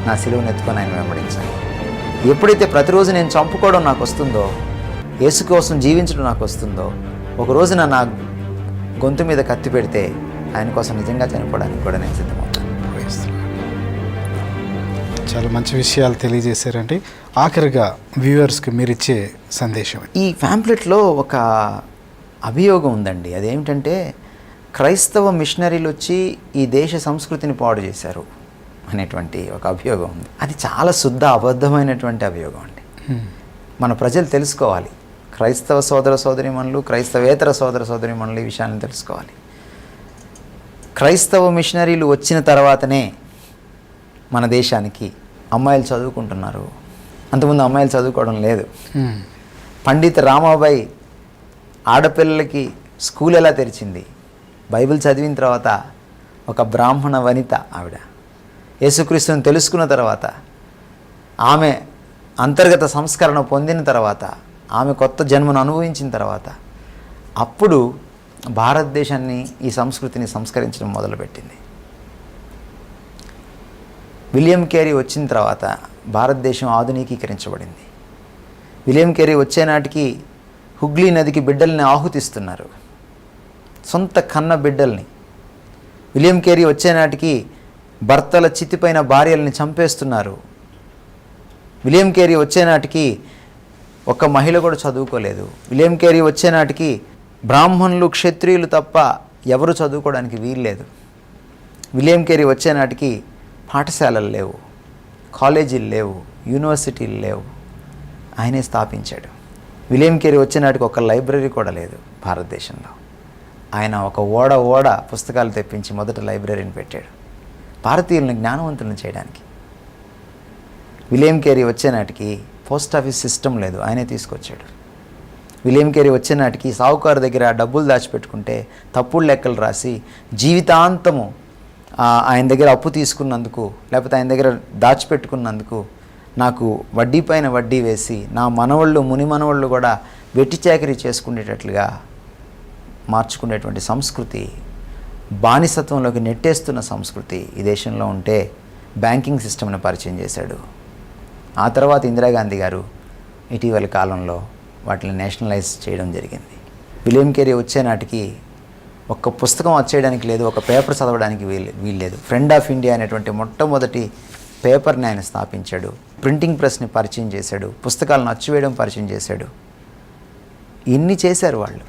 నా సిలువను ఎత్తుకొని ఆయన వెంబడించాలి. ఎప్పుడైతే ప్రతిరోజు నేను చంపుకోవడం నాకు వస్తుందో, యేసు కోసం జీవించడం నాకు వస్తుందో, ఒక రోజున నా గొంతు మీద కత్తి పెడితే ఆయన కోసం నిజంగా చనిపోవడానికి కూడా నేను సిద్ధమవుతాను. చాలా మంచి విషయాలు తెలియజేశారండి. ఆఖరిగా వ్యూవర్స్కి మీరు ఇచ్చే సందేశం. ఈ ప్యాంప్లెట్లో ఒక అభియోగం ఉందండి. అదేమిటంటే క్రైస్తవ మిషనరీలు వచ్చి ఈ దేశ సంస్కృతిని పాడు చేశారు అనేటువంటి ఒక అభియోగం ఉంది. అది చాలా శుద్ధ అబద్ధమైనటువంటి అభియోగం అండి. మన ప్రజలు తెలుసుకోవాలి. క్రైస్తవ సోదర సోదరీమణులు, క్రైస్తవేతర సోదర సోదరీమణులు ఈ విషయాన్ని తెలుసుకోవాలి. క్రైస్తవ మిషనరీలు వచ్చిన తర్వాతనే మన దేశానికి అమ్మాయిలు చదువుకుంటున్నారు. అంతకుముందు అమ్మాయిలు చదువుకోవడం లేదు. పండిత రామాబాయి ఆడపిల్లలకి స్కూల్ ఎలా తెరిచింది? బైబిల్ చదివిన తర్వాత ఒక బ్రాహ్మణ వనిత ఆవిడ యేసుక్రీస్తుని తెలుసుకున్న తర్వాత, ఆమె అంతర్గత సంస్కరణ పొందిన తర్వాత, ఆమె కొత్త జన్మను అనుభవించిన తర్వాత అప్పుడు భారతదేశాన్ని, ఈ సంస్కృతిని సంస్కరించడం మొదలుపెట్టింది. విలియం కేరీ వచ్చిన తర్వాత భారతదేశం ఆధునికీకరించబడింది. విలియం కేరీ వచ్చే నాటికి హుగ్లీ నదికి బిడ్డల్ని ఆహుతిస్తున్నారు, సొంత కన్న బిడ్డల్ని. విలియం కేరీ వచ్చే నాటికి భర్తల చితిపైన భార్యల్ని చంపేస్తున్నారు. విలియం కేరీ వచ్చే నాటికి ఒక్క మహిళ కూడా చదువుకోలేదు. విలియం కేరీ వచ్చే నాటికి బ్రాహ్మణులు, క్షత్రియులు తప్ప ఎవరు చదువుకోవడానికి వీల్లేదు. విలియం కేరీ వచ్చే నాటికి పాఠశాలలు లేవు, కాలేజీలు లేవు, యూనివర్సిటీలు లేవు. ఆయనే స్థాపించాడు. విలియం కేరీ వచ్చే నాటికి ఒక లైబ్రరీ కూడా లేదు భారతదేశంలో. ఆయన ఒక ఓడ పుస్తకాలు తెప్పించి మొదట లైబ్రరీని పెట్టాడు, భారతీయులను జ్ఞానవంతులను చేయడానికి. విలియం కేరీ వచ్చే నాటికి పోస్ట్ ఆఫీస్ సిస్టమ్ లేదు, ఆయనే తీసుకొచ్చాడు. విలియం కేరీ వచ్చే నాటికి సావుకారు దగ్గర డబ్బులు దాచిపెట్టుకుంటే తప్పుడు లెక్కలు రాసి జీవితాంతము ఆయన దగ్గర అప్పు తీసుకున్నందుకు, లేకపోతే ఆయన దగ్గర దాచిపెట్టుకున్నందుకు నాకు వడ్డీ పైన వడ్డీ వేసి నా మనవళ్ళు, ముని మనవళ్ళు కూడా వెట్టి చాకరీ చేసుకునేటట్లుగా మార్చుకునేటువంటి సంస్కృతి, బానిసత్వంలోకి నెట్టేస్తున్న సంస్కృతి ఈ దేశంలో ఉంటే బ్యాంకింగ్ సిస్టమ్ని పరిచయం చేశాడు. ఆ తర్వాత ఇందిరాగాంధీ గారు ఇటీవల కాలంలో వాటిని నేషనలైజ్ చేయడం జరిగింది. విలియం కేరీ వచ్చే నాటికి ఒక్క పుస్తకం వచ్చేయడానికి లేదు, ఒక పేపర్ చదవడానికి వీల్లేదు. ఫ్రెండ్ ఆఫ్ ఇండియా అనేటువంటి మొట్టమొదటి పేపర్ని ఆయన స్థాపించాడు. ప్రింటింగ్ ప్రెస్ని పరిచయం చేశాడు. పుస్తకాలను అచ్చువేయడం పరిచయం చేశాడు. ఇన్ని చేశారు వాళ్ళు.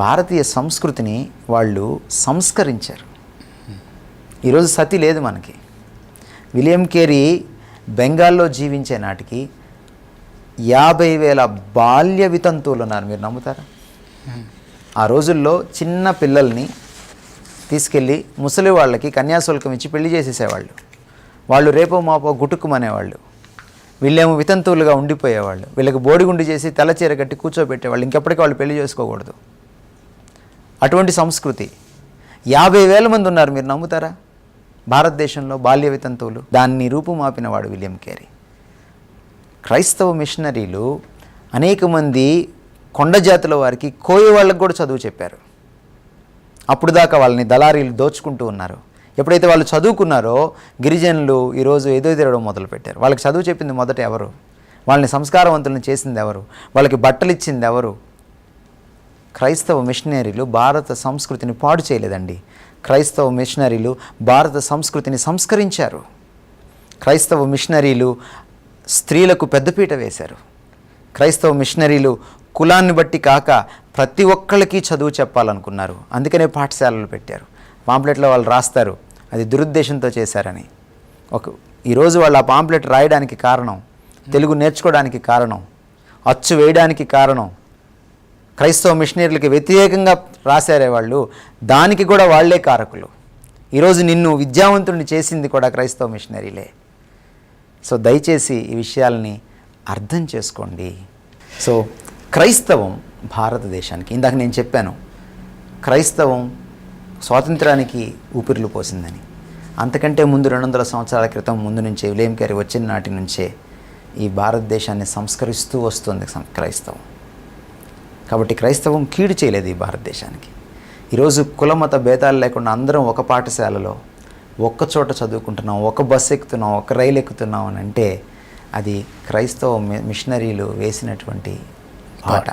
భారతీయ సంస్కృతిని వాళ్ళు సంస్కరించారు. ఈరోజు సతి లేదు మనకి. విలియం కేరీ బెంగాల్లో జీవించే నాటికి 50,000 బాల్య వితంతువులు ఉన్నారు. మీరు నమ్ముతారా? ఆ రోజుల్లో చిన్న పిల్లల్ని తీసుకెళ్ళి ముసలి వాళ్ళకి కన్యాశుల్కం ఇచ్చి పెళ్లి చేసేసేవాళ్ళు. వాళ్ళు రేపో మాపో గుటుక్కుమనేవాళ్ళు. వీళ్ళేమో వితంతువులుగా ఉండిపోయేవాళ్ళు. వీళ్ళకి బోడిగుండు చేసి తెల్లచీర కట్టి కూర్చోబెట్టేవాళ్ళు. ఇంకెప్పటికీ వాళ్ళు పెళ్లి చేసుకోకూడదు. అటువంటి సంస్కృతి. 50,000 మంది ఉన్నారు. మీరు నమ్ముతారా భారతదేశంలో బాల్య వితంతువులు? దాన్ని రూపుమాపిన వాడు విలియం కేరీ. క్రైస్తవ మిషనరీలు అనేక మంది కొండ జాతుల వారికి, కోయ వాళ్ళకు కూడా చదువు చెప్పారు. అప్పుడు దాకా వాళ్ళని దళారీలు దోచుకుంటూ ఉన్నారు. ఎప్పుడైతే వాళ్ళు చదువుకున్నారో గిరిజనులు ఈరోజు ఎదురుతిరగడం మొదలుపెట్టారు. వాళ్ళకి చదువు చెప్పింది మొదట ఎవరు? వాళ్ళని సంస్కారవంతులను చేసింది ఎవరు? వాళ్ళకి బట్టలు ఇచ్చింది ఎవరు? క్రైస్తవ మిషనరీలు భారత సంస్కృతిని పాడు చేయలేదండి. క్రైస్తవ మిషనరీలు భారత సంస్కృతిని సంస్కరించారు. క్రైస్తవ మిషనరీలు స్త్రీలకు పెద్దపీట వేశారు. క్రైస్తవ మిషనరీలు కులాన్ని బట్టి కాక ప్రతి ఒక్కళ్ళకి చదువు చెప్పాలనుకున్నారు. అందుకనే పాఠశాలలు పెట్టారు. పాంప్లెట్లో వాళ్ళు రాస్తారు అది దురుద్దేశంతో చేశారని. ఈరోజు వాళ్ళు ఆ పాంప్లెట్ రాయడానికి కారణం, తెలుగు నేర్చుకోవడానికి కారణం, అచ్చు వేయడానికి కారణం, క్రైస్తవ మిషనరీలకి వ్యతిరేకంగా రాశారే వాళ్ళు, దానికి కూడా వాళ్లే కారకులు. ఈరోజు నిన్ను విద్యావంతుడిని చేసింది కూడా క్రైస్తవ మిషనరీలే. సో దయచేసి ఈ విషయాల్ని అర్థం చేసుకోండి. సో క్రైస్తవం భారతదేశానికి, ఇందాక నేను చెప్పాను క్రైస్తవం స్వాతంత్రానికి ఊపిరులు పోసిందని. అంతకంటే ముందు 200 సంవత్సరాల క్రితం ముందు నుంచే, విలియం కేరీ వచ్చిన నాటి నుంచే ఈ భారతదేశాన్ని సంస్కరిస్తూ వస్తుంది క్రైస్తవం. కాబట్టి క్రైస్తవం కీడు చేయలేదు ఈ భారతదేశానికి. ఈరోజు కులమత భేదాలు లేకుండా అందరం ఒక పాఠశాలలో ఒక్క చోట చదువుకుంటున్నాం, ఒక బస్సు ఎక్కుతున్నాం, ఒక రైలు ఎక్కుతున్నాం అని అంటే అది క్రైస్తవ మిషనరీలు వేసినటువంటి పాట.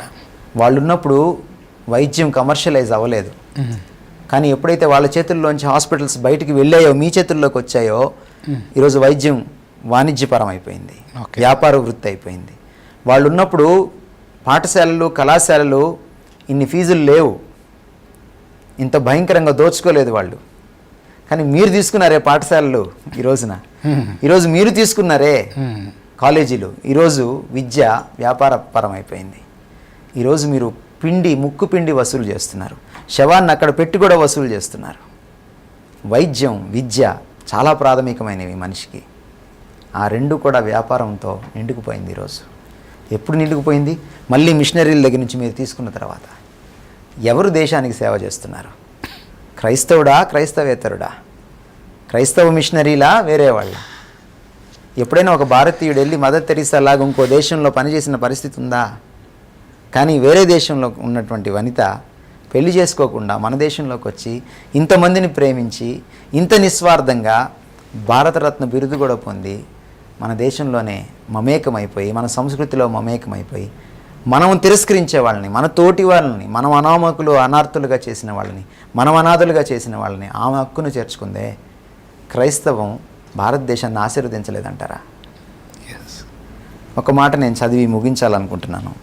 వాళ్ళు ఉన్నప్పుడు వైద్యం కమర్షియలైజ్ అవ్వలేదు. కానీ ఎప్పుడైతే వాళ్ళ చేతుల్లోంచి హాస్పిటల్స్ బయటికి వెళ్ళాయో, మీ చేతుల్లోకి వచ్చాయో, ఈరోజు వైద్యం వాణిజ్యపరం అయిపోయింది, వ్యాపార వృత్తి అయిపోయింది. వాళ్ళు ఉన్నప్పుడు పాఠశాలలు, కళాశాలలు ఇన్ని ఫీజులు లేవు, ఇంత భయంకరంగా దోచుకోలేదు వాళ్ళు. కానీ మీరు తీసుకున్నారే పాఠశాలలు ఈరోజు మీరు తీసుకున్నారే కాలేజీలు, ఈరోజు విద్య వ్యాపారపరం అయిపోయింది. ఈరోజు మీరు ముక్కు పిండి వసూలు చేస్తున్నారు, శవాన్ని అక్కడ పెట్టి కూడా వసూలు చేస్తున్నారు. వైద్యం, విద్య చాలా ప్రాథమికమైనవి మనిషికి. ఆ రెండు కూడా వ్యాపారంతో నిండుకుపోయింది. ఈరోజు ఎప్పుడు నిండుకుపోయింది? మళ్ళీ మిషనరీల దగ్గర నుంచి మీరు తీసుకున్న తర్వాత. ఎవరు దేశానికి సేవ చేస్తున్నారు? క్రైస్తవుడా, క్రైస్తవేతరుడా? క్రైస్తవ మిషనరీలా, వేరే వాళ్ళ? ఎప్పుడైనా ఒక భారతీయుడు వెళ్ళి మదర్ తెరీసా లాగా ఇంకో దేశంలో పనిచేసిన పరిస్థితి ఉందా? కానీ వేరే దేశంలో ఉన్నటువంటి వనిత పెళ్లి చేసుకోకుండా మన దేశంలోకి వచ్చి ఇంతమందిని ప్రేమించి ఇంత నిస్వార్థంగా భారతరత్న బిరుదు కూడా పొంది మన దేశంలోనే మమేకమైపోయి, మన సంస్కృతిలో మమేకమైపోయి, మనం తిరస్కరించే వాళ్ళని, మన తోటి వాళ్ళని, మనం అనామకులు అనార్థులుగా చేసిన వాళ్ళని, మనం అనాథులుగా చేసిన వాళ్ళని ఆమె హక్కును చేర్చుకుందే. క్రైస్తవం భారతదేశాన్ని ఆశీర్వదించలేదంటారా? ఒక మాట నేను చదివి ముగించాలనుకుంటున్నాను.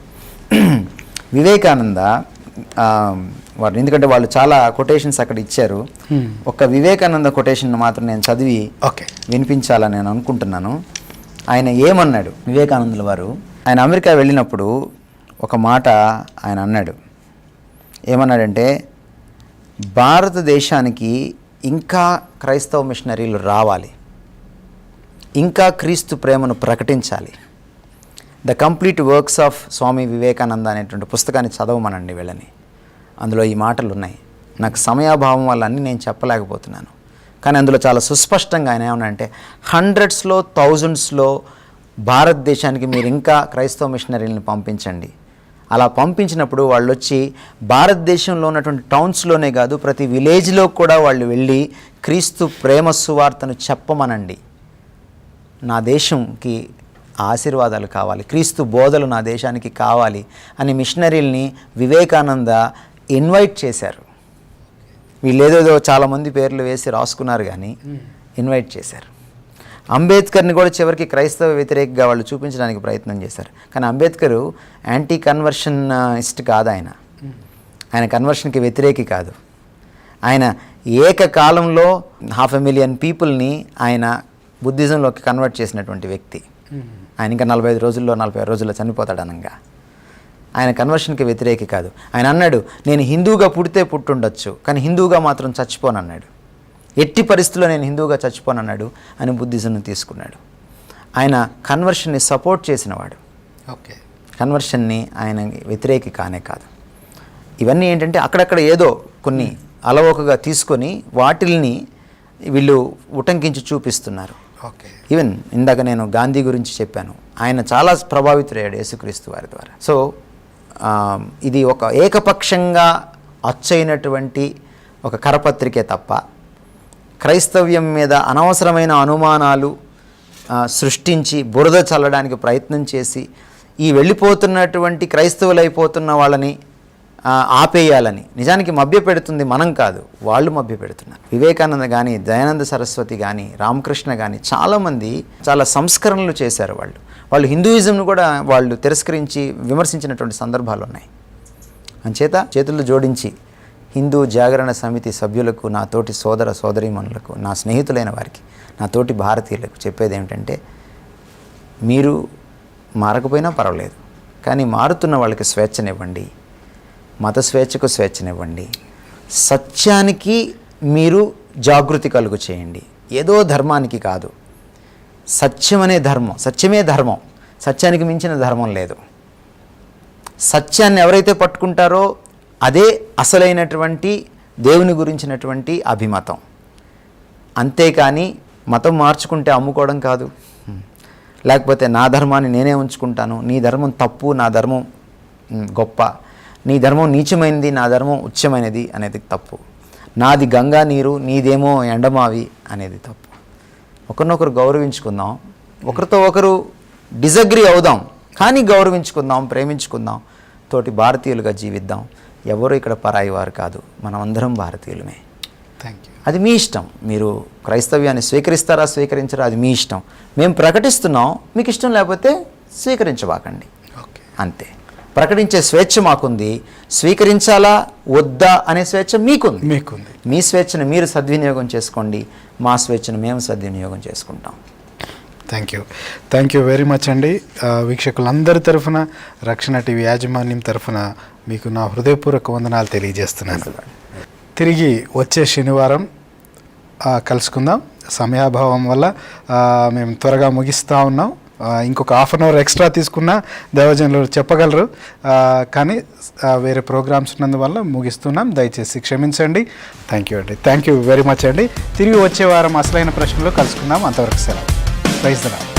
వివేకానంద వారు, ఎందుకంటే వాళ్ళు చాలా కొటేషన్స్ అక్కడ ఇచ్చారు, ఒక వివేకానంద కొటేషన్ మాత్రం నేను చదివి వినిపించాలని నేను అనుకుంటున్నాను. ఆయన ఏమన్నాడు? వివేకానందుల వారు ఆయన అమెరికా వెళ్ళినప్పుడు ఒక మాట ఆయన అన్నాడు. ఏమన్నాడంటే, భారతదేశానికి ఇంకా క్రైస్తవ మిషనరీలు రావాలి, ఇంకా క్రీస్తు ప్రేమను ప్రకటించాలి. The complete works of Swami Vivekananda అనేటువంటి పుస్తకాన్ని చదవమనండి వీళ్ళని. అందులో ఈ మాటలు ఉన్నాయి. నాకు సమయాభావం వల్ల అన్నీ నేను చెప్పలేకపోతున్నాను, కానీ అందులో చాలా సుస్పష్టంగా ఆయన ఏమన్నాడంటే, హండ్రెడ్స్లో, థౌజండ్స్లో భారతదేశానికి మీరు ఇంకా క్రైస్తవ మిషనరీలను పంపించండి. అలా పంపించినప్పుడు వాళ్ళు వచ్చి భారతదేశంలో ఉన్నటువంటి టౌన్స్లోనే కాదు, ప్రతి విలేజ్లో కూడా వాళ్ళు వెళ్ళి క్రీస్తు ప్రేమ సువార్తను చెప్పమనండి. నా దేశంకి ఆశీర్వాదాలు కావాలి, క్రీస్తు బోధలు నా దేశానికి కావాలి అని మిషనరీల్ని వివేకానంద ఇన్వైట్ చేశారు. వీళ్ళేదేదో చాలామంది పేర్లు వేసి రాసుకున్నారు, కానీ ఇన్వైట్ చేశారు. అంబేద్కర్ని కూడా చివరికి క్రైస్తవ వ్యతిరేకగా వాళ్ళు చూపించడానికి ప్రయత్నం చేశారు. కానీ అంబేద్కర్ యాంటీ కన్వర్షనిస్ట్ కాదు, ఆయన కన్వర్షన్కి వ్యతిరేకి కాదు. ఆయన ఏకకాలంలో 500,000 పీపుల్ని ఆయన బుద్ధిజంలోకి కన్వర్ట్ చేసినటువంటి వ్యక్తి. ఆయన ఇంకా 45 రోజుల్లో 46 రోజుల్లో చనిపోతాడు అనగా. ఆయన కన్వర్షన్కి వ్యతిరేకి కాదు. ఆయన అన్నాడు, నేను హిందూగా పుడితే పుట్టుండొచ్చు, కానీ హిందూగా మాత్రం చచ్చిపోనన్నాడు. ఎట్టి పరిస్థితుల్లో నేను హిందూగా చచ్చిపోనన్నాడు అని బుద్ధిజంను తీసుకున్నాడు. ఆయన కన్వర్షన్ని సపోర్ట్ చేసినవాడు, కన్వర్షన్ని ఆయన వ్యతిరేకి కానే కాదు. ఇవన్నీ ఏంటంటే అక్కడక్కడ ఏదో కొన్ని అలవోకగా తీసుకొని వాటిల్ని వీళ్ళు ఉటంకించి చూపిస్తున్నారు. ఈవెన్ ఇందాక నేను గాంధీ గురించి చెప్పాను, ఆయన చాలా ప్రభావితుడయ్యాడు యేసుక్రీస్తు వారి ద్వారా. సో ఇది ఒక ఏకపక్షంగా అచ్చైనటువంటి ఒక కరపత్రికే తప్ప క్రైస్తవ్యం మీద అనవసరమైన అనుమానాలు సృష్టించి బురద చల్లడానికి ప్రయత్నం చేసి ఈ వెళ్ళిపోతున్నటువంటి క్రైస్తవులైపోతున్న వాళ్ళని ఆపేయాలని నిజానికి మభ్యపెడుతుంది మనం కాదు, వాళ్ళు మభ్యపెడుతున్నారు. వివేకానంద కానీ, దయానంద సరస్వతి కానీ, రామకృష్ణ కానీ చాలామంది చాలా సంస్కరణలు చేశారు. వాళ్ళు హిందూయిజంను కూడా వాళ్ళు తిరస్కరించి విమర్శించినటువంటి సందర్భాలు ఉన్నాయి. అంచేత చేతులు జోడించి హిందూ జాగరణ సమితి సభ్యులకు, నా తోటి సోదర సోదరీమణులకు, నా స్నేహితులైన వారికి, నా తోటి భారతీయులకు చెప్పేది ఏమిటంటే, మీరు మారకపోయినా పర్వాలేదు, కానీ మారుతున్న వాళ్ళకి స్వేచ్ఛనివ్వండి, మత స్వేచ్ఛకు స్వేచ్ఛనివ్వండి, సత్యానికి మీరు జాగృతి కలుగు చేయండి. ఏదో ధర్మానికి కాదు, సత్యమనే ధర్మం, సత్యమే ధర్మం, సత్యానికి మించిన ధర్మం లేదు. సత్యాన్ని ఎవరైతే పట్టుకుంటారో అదే అసలైనటువంటి దేవుని గురించినటువంటి అభిమతం. అంతేకాని మతం మార్చుకుంటే అమ్ముకోవడం కాదు, లేకపోతే నా ధర్మాన్ని నేనే ఉంచుకుంటాను, నీ ధర్మం తప్పు, నా ధర్మం గొప్ప, నీ ధర్మం నీచమైనది, నా ధర్మం ఉచ్చమైనది అనేది తప్పు. నాది గంగా నీరు నీదేమో ఎండమావి అనేది తప్పు. ఒకరినొకరు గౌరవించుకుందాం, ఒకరితో ఒకరు డిజగ్రీ అవుదాం, కానీ గౌరవించుకుందాం, ప్రేమించుకుందాం, తోటి భారతీయులుగా జీవిద్దాం. ఎవరు ఇక్కడ పరాయి వారు కాదు, మనం అందరం భారతీయులమే. Thank you. అది మీ ఇష్టం. మీరు క్రైస్తవ్యాన్ని స్వీకరిస్తారా స్వీకరించరా అది మీ ఇష్టం. మేము ప్రకటిస్తున్నాం, మీకు ఇష్టం లేకపోతే స్వీకరించబాకండి, ఓకే. అంతే. ప్రకటించే స్వేచ్ఛ మాకుంది, స్వీకరించాలా వద్దా అనే స్వేచ్ఛ మీకుంది. మీ స్వేచ్ఛను మీరు సద్వినియోగం చేసుకోండి, మా స్వేచ్ఛను మేము సద్వినియోగం చేసుకుంటాం. థ్యాంక్ యూ వెరీ మచ్ అండి. వీక్షకులందరి తరఫున, రక్షణ టీవీ యాజమాన్యం తరఫున మీకు నా హృదయపూర్వక వందనాలు తెలియజేస్తున్నాను. తిరిగి వచ్చే శనివారం కలుసుకుందాం. సమయాభావం వల్ల మేము త్వరగా ముగిస్తూ ఉన్నాం. ఇంకొక హాఫ్ అన్ అవర్ ఎక్స్ట్రా తీసుకున్నా దైవజనులు చెప్పగలరు, కానీ వేరే ప్రోగ్రామ్స్ ఉన్నందువల్ల ముగిస్తున్నాం. దయచేసి క్షమించండి. థ్యాంక్ యూ అండి. థ్యాంక్ యూ వెరీ మచ్ అండి. తిరిగి వచ్చే వారం అసలైన ప్రశ్నలో కలుసుకుందాం. అంతవరకు సెలవు. Praise the lord.